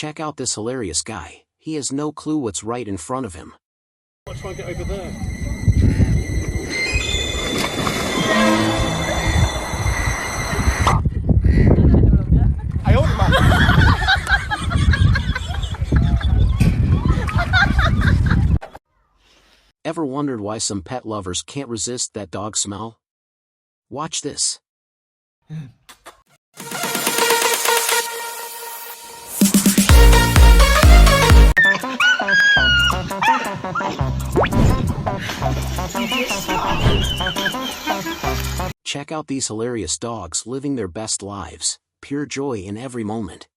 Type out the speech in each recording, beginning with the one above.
Check out this hilarious guy. He has no clue what's right in front of him. I'll try and get over there. Ever wondered why some pet lovers can't resist that dog smell? Watch this. Check out these hilarious dogs living their best lives, pure joy in every moment.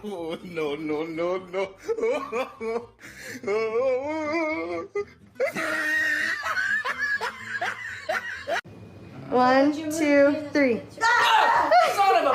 Oh, no, no, no, no. 1, 2, 3. Son of a...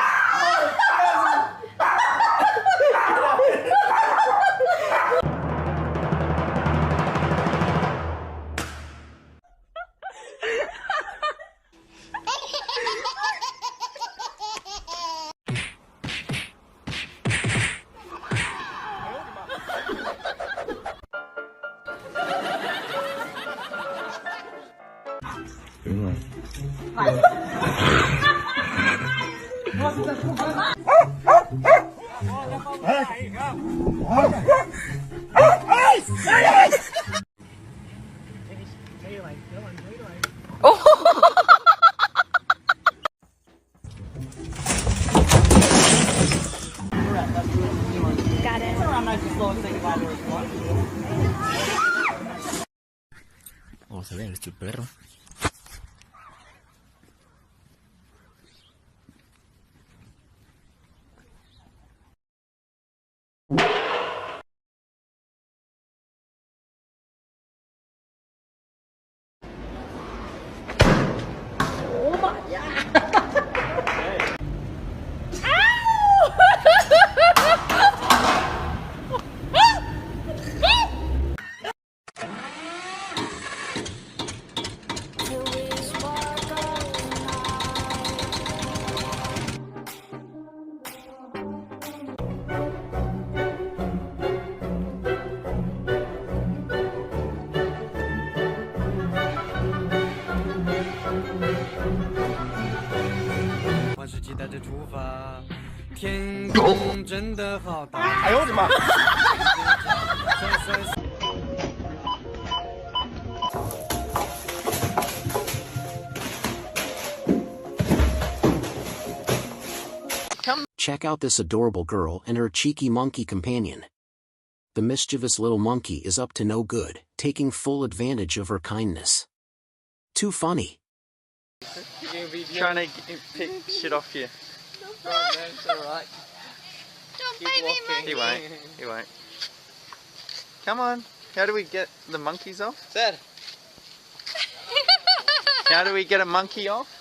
Got it. Vamos a ver, este perro.天空真的好大。哎呦我的妈！ Check out this adorable girl and her cheeky monkey companion. The mischievous little monkey is up to no good, taking full advantage of her kindness. Too funny. Trying to pick shit off you. No problem, it's alright. Don't bite me, monkey. He won't. He won't. Come on. How do we get the monkeys off? Dad. How do we get a monkey off?